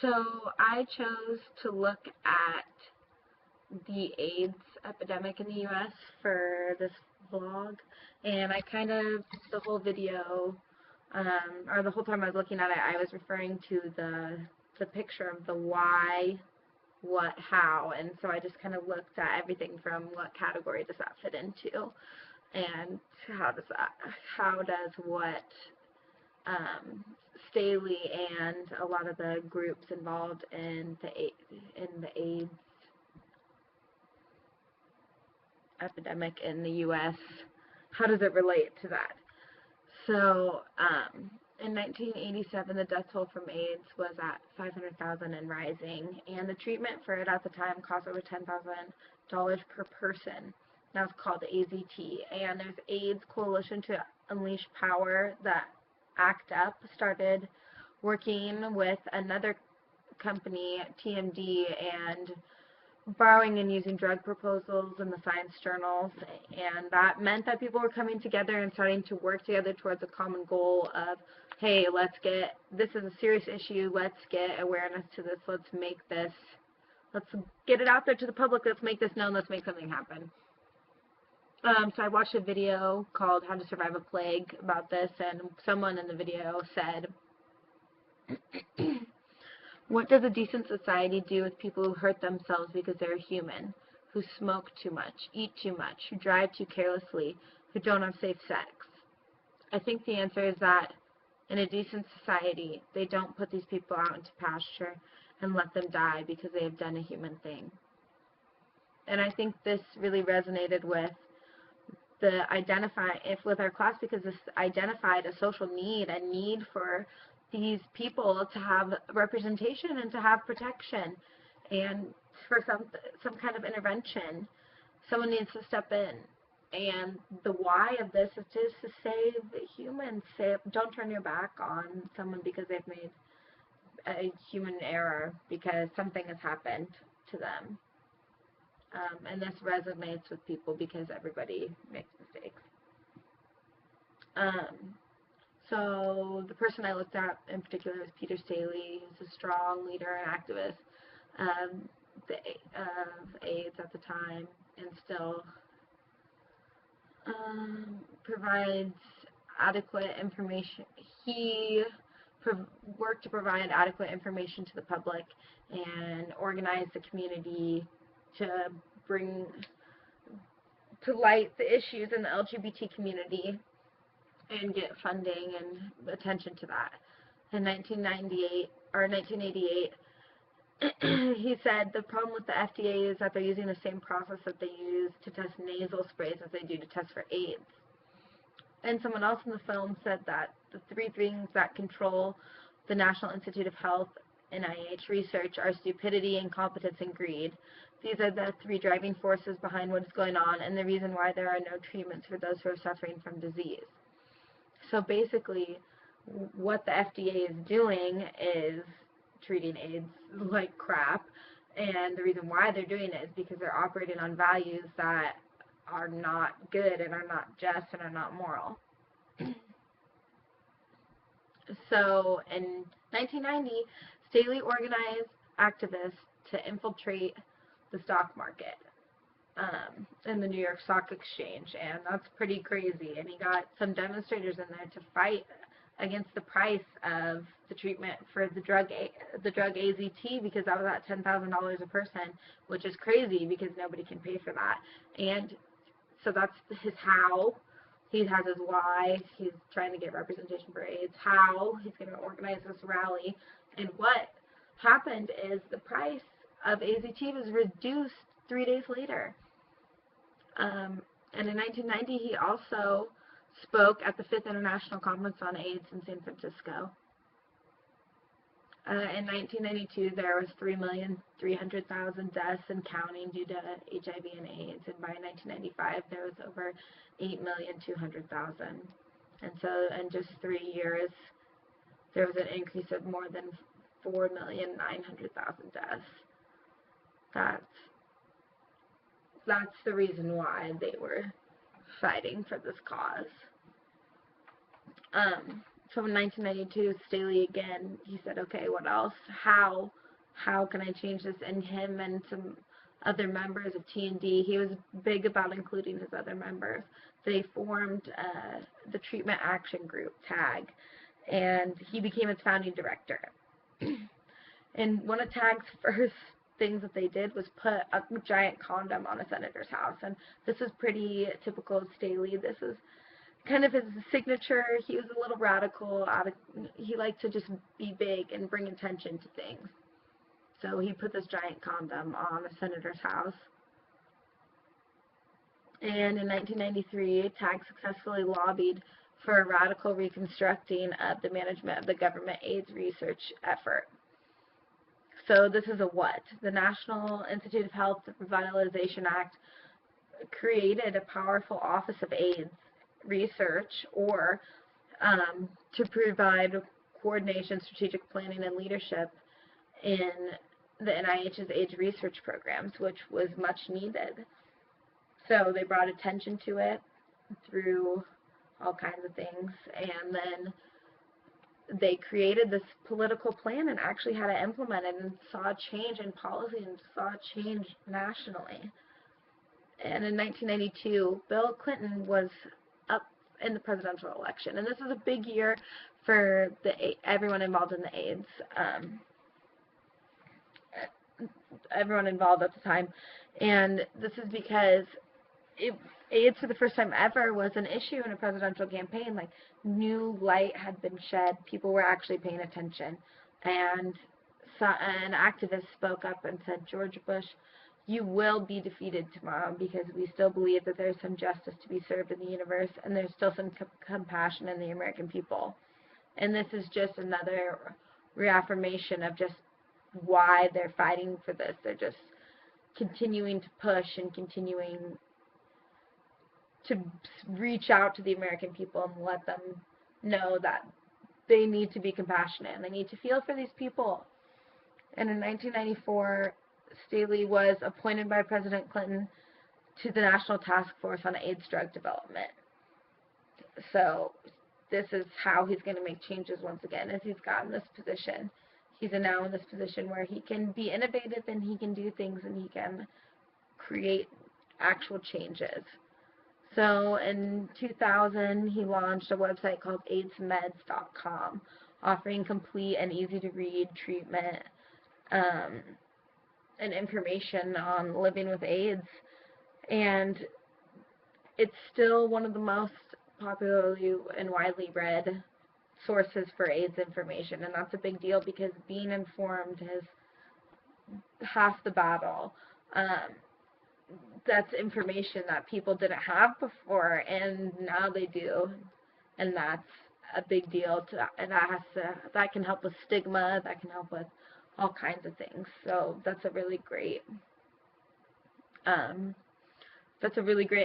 So I chose to look at the AIDS epidemic in the U.S. for this vlog, and the whole video, or the whole time I was looking at it, I was referring to the picture of the why, what, how, and so I just kind of looked at everything from what category does that fit into, and how does what Staley and a lot of the groups involved in the AIDS epidemic in the U.S., how does it relate to that? So, in 1987, the death toll from AIDS was at 500,000 and rising, and the treatment for it at the time cost over $10,000 per person. That was called AZT, and there's AIDS Coalition to Unleash Power that ACT UP started working with another company, TMD, and borrowing and using drug proposals in the science journals, and that meant that people were coming together and starting to work together towards a common goal of, hey, this is a serious issue, let's get awareness to this, let's get it out there to the public, let's make this known, let's make something happen. So I watched a video called How to Survive a Plague about this, and someone in the video said, what does a decent society do with people who hurt themselves because they're human, who smoke too much, eat too much, who drive too carelessly, who don't have safe sex? I think the answer is that in a decent society, they don't put these people out into pasture and let them die because they have done a human thing. And I think this really resonated with with our class, because this identified a social need, a need for these people to have representation and to have protection, and for some kind of intervention. Someone needs to step in, and the why of this is just to save humans. Don't turn your back on someone because they've made a human error, because something has happened to them. And this resonates with people because everybody makes mistakes. So the person I looked at in particular was Peter Staley. He's a strong leader and activist of AIDS at the time, and still provides adequate information. He worked to provide adequate information to the public and organize the community to bring to light the issues in the LGBT community and get funding and attention to that. In 1988, he said the problem with the FDA is that they're using the same process that they use to test nasal sprays as they do to test for AIDS. And someone else in the film said that the three things that control the National Institute of Health, NIH research, are stupidity, incompetence, and greed. These are the three driving forces behind what is going on and the reason why there are no treatments for those who are suffering from disease. So basically, what the FDA is doing is treating AIDS like crap, and the reason why they're doing it is because they're operating on values that are not good and are not just and are not moral. So in 1990, Staley organized activists to infiltrate the stock market in the New York Stock Exchange, and that's pretty crazy. And he got some demonstrators in there to fight against the price of the treatment for the drug AZT, because that was at $10,000 a person, which is crazy because nobody can pay for that. And so that's his how. He has his why. He's trying to get representation for AIDS. How? He's going to organize this rally. And what happened is the price of AZT was reduced 3 days later. And in 1990, he also spoke at the 5th International Conference on AIDS in San Francisco. In 1992, there was 3,300,000 deaths and counting due to HIV and AIDS, and by 1995, there was over 8,200,000. And so in just 3 years, there was an increase of more than 4,900,000 deaths. That's the reason why they were fighting for this cause. So in 1992, Staley again, he said, okay, what else? How can I change this? And him and some other members of T&D, he was big about including his other members. They formed the Treatment Action Group, TAG, and he became its founding director. And one of TAG's first things that they did was put a giant condom on a senator's house. And this is pretty typical of Staley. This is kind of his signature. He was a little radical. He liked to just be big and bring attention to things. So he put this giant condom on a senator's house. And in 1993, TAG successfully lobbied for a radical reconstructing of the management of the government AIDS research effort. So this is a what? The National Institute of Health Revitalization Act created a powerful Office of AIDS Research, or to provide coordination, strategic planning, and leadership in the NIH's AIDS research programs, which was much needed. So they brought attention to it through all kinds of things, and then they created this political plan and actually had to implement it, and saw a change in policy and saw a change nationally. And in 1992, Bill Clinton was up in the presidential election, and this is a big year for everyone involved in the AIDS, everyone involved at the time. And this is because AIDS for the first time ever was an issue in a presidential campaign. Like, new light had been shed. People were actually paying attention. And an activist spoke up and said, George Bush, you will be defeated tomorrow, because we still believe that there's some justice to be served in the universe, and there's still some compassion in the American people. And this is just another reaffirmation of just why they're fighting for this. They're just continuing to push and continuing to reach out to the American people and let them know that they need to be compassionate and they need to feel for these people. And in 1994, Staley was appointed by President Clinton to the National Task Force on AIDS Drug Development. So this is how he's going to make changes once again, as he's gotten this position. He's now in this position where he can be innovative and he can do things and he can create actual changes. So in 2000, he launched a website called AIDSmeds.com, offering complete and easy-to-read treatment and information on living with AIDS. And it's still one of the most popularly and widely read sources for AIDS information, and that's a big deal, because being informed is half the battle. That's information that people didn't have before, and now they do, and that's a big deal. And that can help with stigma, that can help with all kinds of things. So that's a really great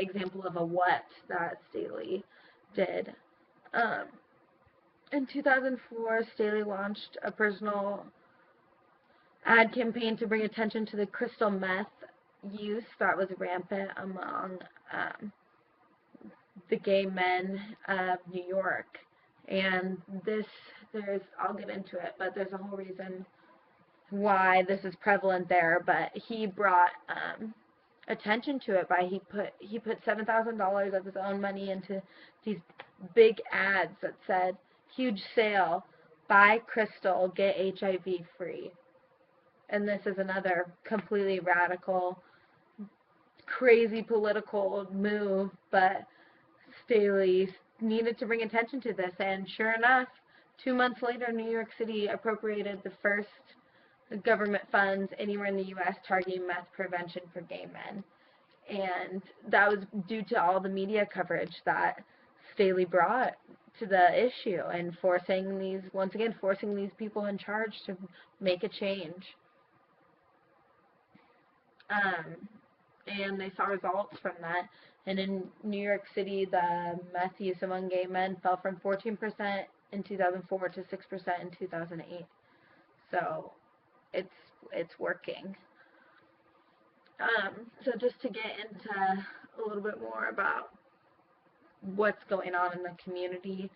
example of a what that Staley did. In 2004, Staley launched a personal ad campaign to bring attention to the crystal meth use that was rampant among the gay men of New York. And I'll get into it, but there's a whole reason why this is prevalent there. But he brought attention to it by he put $7,000 of his own money into these big ads that said, huge sale, buy crystal, get HIV free. And this is another completely radical, crazy political move, but Staley needed to bring attention to this, and sure enough, 2 months later, New York City appropriated the first government funds anywhere in the U.S. targeting meth prevention for gay men. And that was due to all the media coverage that Staley brought to the issue, and forcing these people in charge to make a change. And they saw results from that. And in New York City, the meth use among gay men fell from 14% in 2004 to 6% in 2008. So it's working. So just to get into a little bit more about what's going on in the community,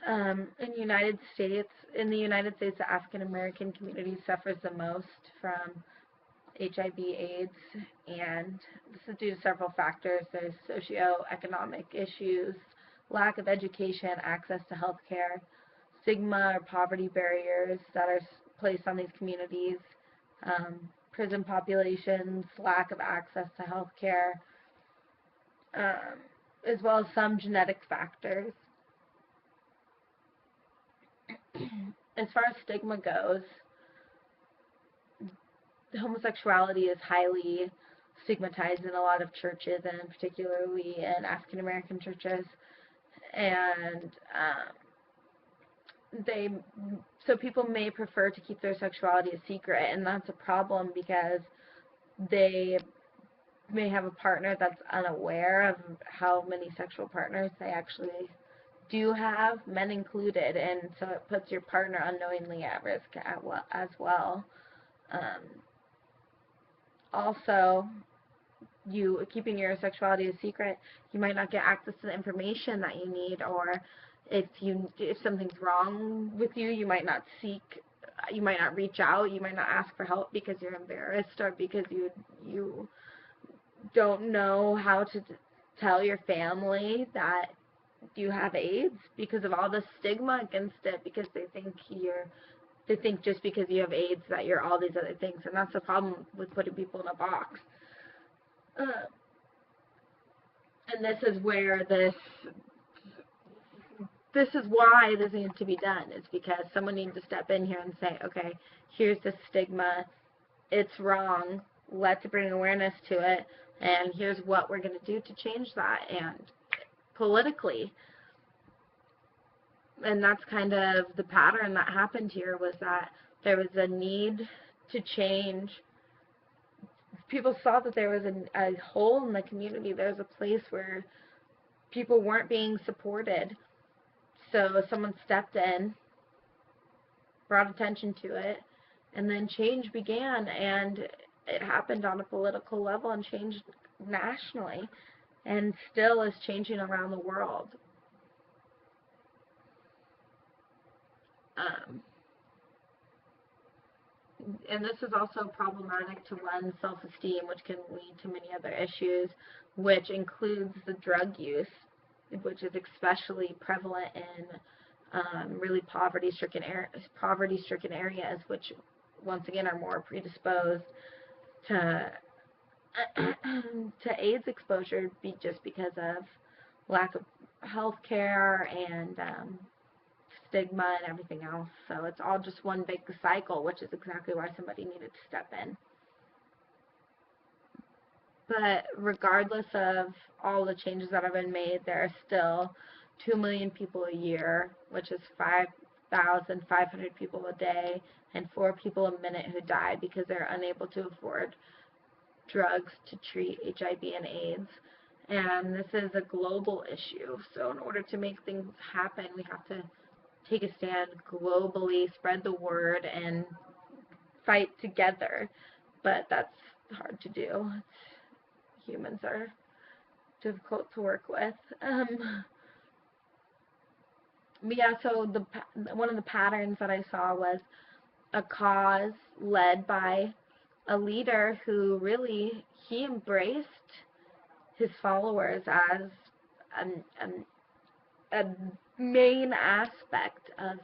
In the United States, the African American community suffers the most from HIV/AIDS, and this is due to several factors. There's socioeconomic issues, lack of education, access to health care, stigma or poverty barriers that are placed on these communities, prison populations, lack of access to health care, as well as some genetic factors. As far as stigma goes, homosexuality is highly stigmatized in a lot of churches, and particularly in African American churches. And they so people may prefer to keep their sexuality a secret, and that's a problem because they may have a partner that's unaware of how many sexual partners they actually do have, men included, and so it puts your partner unknowingly at risk as well. Um, Also, you keeping your sexuality a secret, you might not get access to the information that you need, or if something's wrong with you, you might not reach out, you might not ask for help because you're embarrassed, or because you don't know how to tell your family that you have AIDS because of all the stigma against it, because they think just because you have AIDS that you're all these other things, and that's the problem with putting people in a box. And this is where this is why this needs to be done. It's because someone needs to step in here and say, okay, here's the stigma, it's wrong, let's bring awareness to it, and here's what we're going to do to change that, and politically. And that's kind of the pattern that happened here, was that there was a need to change. People saw that there was a hole in the community. There was a place where people weren't being supported. So someone stepped in, brought attention to it, and then change began, and it happened on a political level and changed nationally, and still is changing around the world. And this is also problematic to one's self-esteem, which can lead to many other issues, which includes the drug use, which is especially prevalent in really poverty-stricken areas, which once again are more predisposed to to AIDS exposure, just because of lack of health care and stigma and everything else. So it's all just one big cycle, which is exactly why somebody needed to step in. But regardless of all the changes that have been made, there are still 2 million people a year, which is 5,500 people a day, and 4 people a minute who die because they're unable to afford drugs to treat HIV and AIDS. And this is a global issue. So in order to make things happen, we have to take a stand globally, spread the word, and fight together. But that's hard to do. Humans are difficult to work with. But yeah, so one of the patterns that I saw was a cause led by a leader who really, he embraced his followers as a main aspect of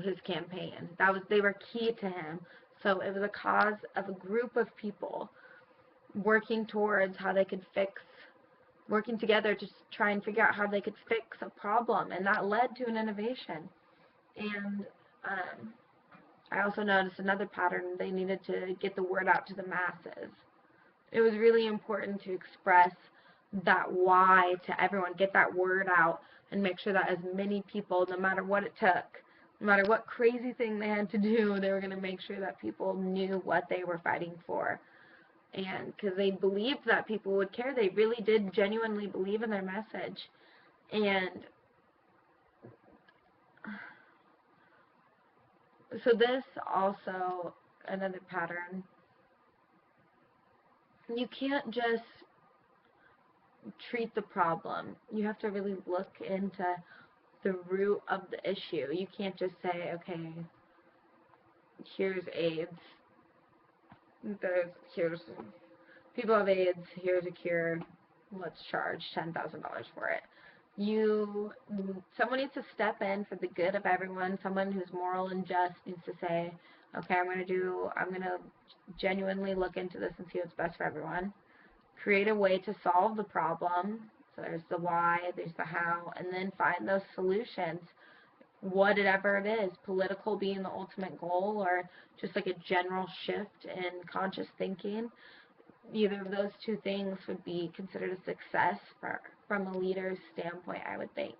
his campaign. They were key to him. So it was a cause of a group of people working towards how they could working together to try and figure out how they could fix a problem, and that led to an innovation. And I also noticed another pattern. They needed to get the word out to the masses. It was really important to express that why to everyone, get that word out, and make sure that as many people, no matter what it took, no matter what crazy thing they had to do, they were going to make sure that people knew what they were fighting for. And because they believed that people would care, they really did genuinely believe in their message. And so this also, another pattern, you can't just treat the problem. You have to really look into the root of the issue. You can't just say, okay, here's AIDS, here's people have AIDS, here's a cure, let's charge $10,000 for it. Someone needs to step in for the good of everyone. Someone who's moral and just needs to say, okay, I'm going to genuinely look into this and see what's best for everyone. Create a way to solve the problem. So there's the why, there's the how, and then find those solutions. Whatever it is, political being the ultimate goal, or just like a general shift in conscious thinking. Either of those two things would be considered a success from a leader's standpoint, I would think.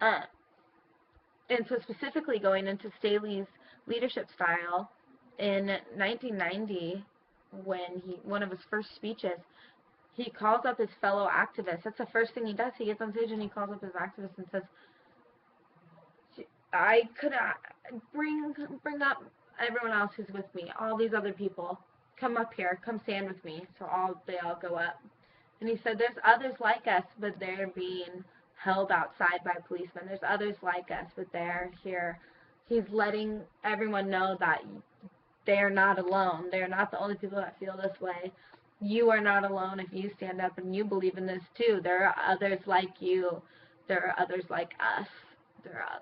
And so specifically going into Staley's leadership style, in 1990, one of his first speeches, he calls up his fellow activists. That's the first thing he does. He gets on stage and he calls up his activists and says, I could bring up everyone else who's with me, all these other people. Come up here, come stand with me. So they all go up. And he said, there's others like us, but they're being held outside by policemen. There's others like us, but they're here. He's letting everyone know that they're not alone. They're not the only people that feel this way. You are not alone if you stand up and you believe in this too. There are others like you. There are others like us. There are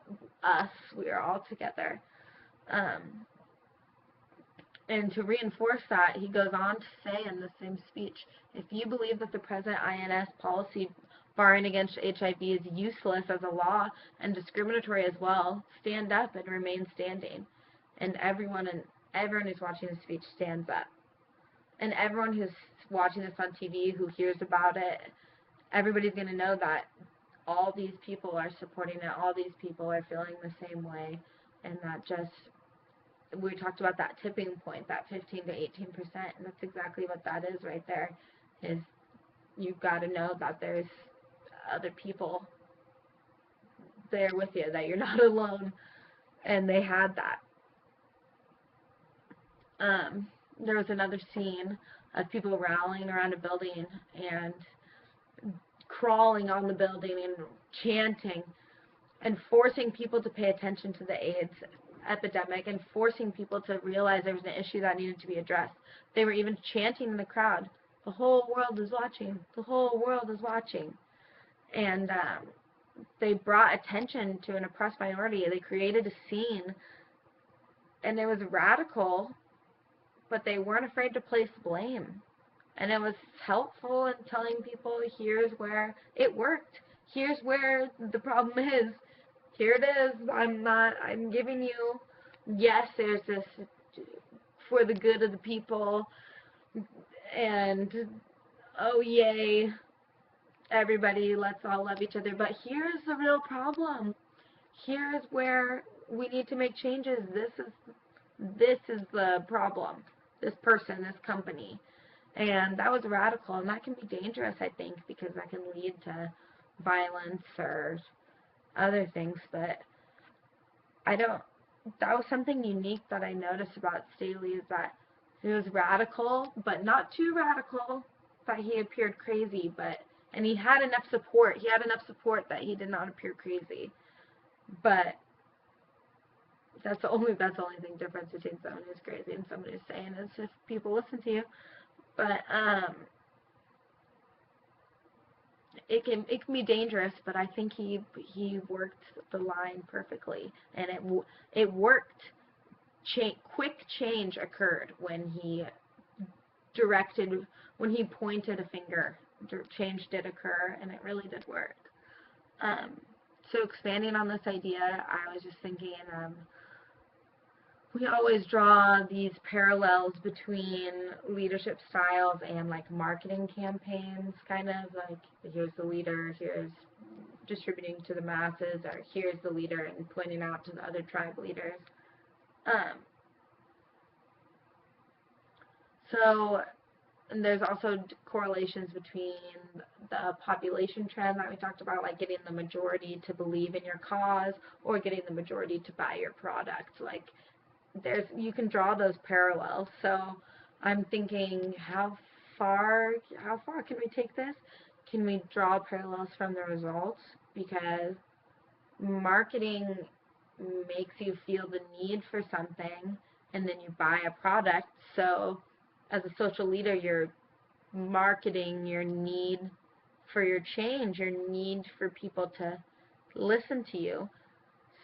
us. We are all together. And to reinforce that, he goes on to say in the same speech, if you believe that the present INS policy barring against HIV is useless as a law and discriminatory as well, stand up and remain standing. And everyone who's watching the speech stands up. And everyone who's watching this on TV, who hears about it, everybody's going to know that all these people are supporting it, all these people are feeling the same way, and that just, we talked about that tipping point, that 15 to 18%, and that's exactly what that is right there, is you've got to know that there's other people there with you, that you're not alone, and they had that. There was another scene of people rallying around a building and crawling on the building and chanting and forcing people to pay attention to the AIDS epidemic and forcing people to realize there was an issue that needed to be addressed. They were even chanting in the crowd, the whole world is watching, the whole world is watching. And they brought attention to an oppressed minority. They created a scene, and it was radical, but they weren't afraid to place blame. And it was helpful in telling people, here's where it worked. Here's where the problem is. Here it is. I'm giving you, yes, there's this for the good of the people, and oh yay, everybody, let's all love each other. But here's the real problem. Here's where we need to make changes. This is the problem. This person, this company. And that was radical, and that can be dangerous, I think, because that can lead to violence or other things. But that was something unique that I noticed about Staley, is that he was radical, but not too radical that he appeared crazy, and he had enough support. He had enough support that he did not appear crazy. But that's the only thing difference between someone who's crazy and someone who's sane, is if people listen to you. But it can be dangerous, but I think he worked the line perfectly, and it worked. Quick change occurred when he pointed a finger. Change did occur, and it really did work. So expanding on this idea, I was just thinking, we always draw these parallels between leadership styles and like marketing campaigns, kind of like, here's the leader, here's distributing to the masses, or here's the leader and pointing out to the other tribe leaders. And there's also correlations between the population trend that we talked about, like getting the majority to believe in your cause or getting the majority to buy your product. Like, you can draw those parallels. So I'm thinking, how far can we take this? Can we draw parallels from the results? Because marketing makes you feel the need for something, and then you buy a product. So as a social leader, you're marketing your need for your change, your need for people to listen to you.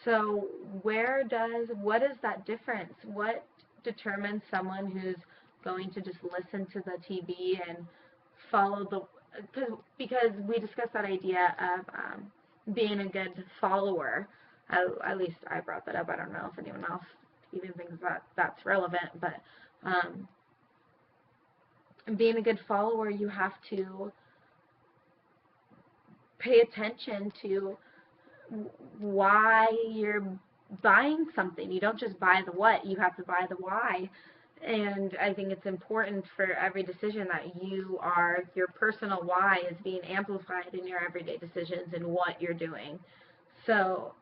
So what is that difference? What determines someone who's going to just listen to the TV and follow because we discussed that idea of being a good follower. At least I brought that up. I don't know if anyone else even thinks that that's relevant, but being a good follower, you have to pay attention to why you're buying something. You don't just buy the what, you have to buy the why. And I think it's important for every decision that your personal why is being amplified in your everyday decisions and what you're doing. So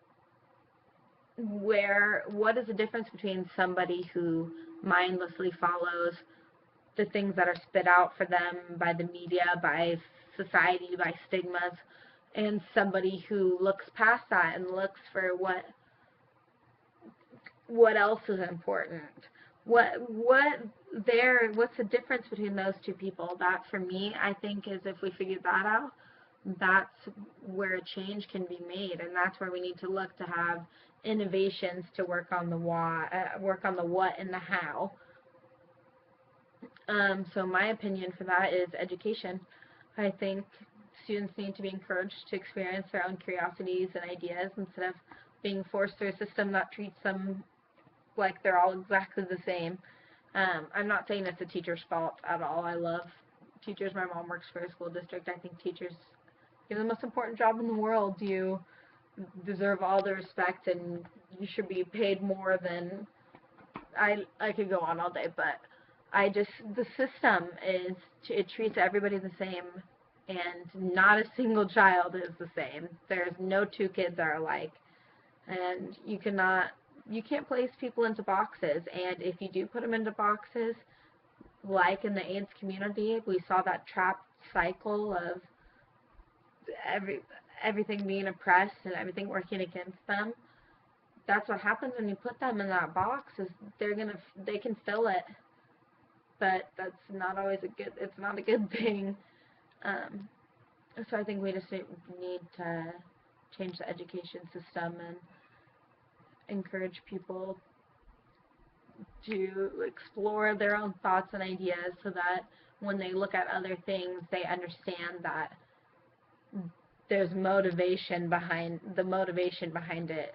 what is the difference between somebody who mindlessly follows the things that are spit out for them by the media, by society, by stigmas, and somebody who looks past that and looks for what else is important? What's the difference between those two people? That for me, I think, is if we figure that out, that's where a change can be made, and that's where we need to look to have innovations to work on the work on the what and the how. So my opinion for that is education. I think students need to be encouraged to experience their own curiosities and ideas instead of being forced through a system that treats them like they're all exactly the same. I'm not saying it's a teacher's fault at all. I love teachers. My mom works for a school district. I think teachers do the most important job in the world. You deserve all the respect, and you should be paid more than I could go on all day, but the system it treats everybody the same, and not a single child is the same. There's no two kids are alike, and you can't place people into boxes. And if you do put them into boxes, like in the AIDS community, we saw that trapped cycle of everything being oppressed and everything working against them. That's what happens when you put them in that box. Is they can fill it, but that's not always it's not a good thing. Um, so I think we just need to change the education system and encourage people to explore their own thoughts and ideas so that when they look at other things, they understand that there's motivation behind it.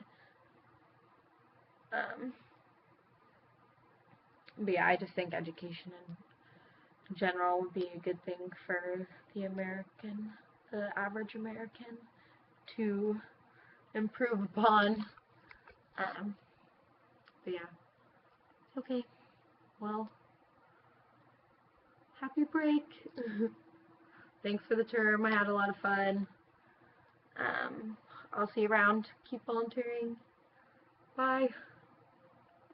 But yeah, I just think education in general would be a good thing for the average American to improve upon. But yeah. Okay. Well, happy break. Thanks for the term. I had a lot of fun. I'll see you around. Keep volunteering. Bye.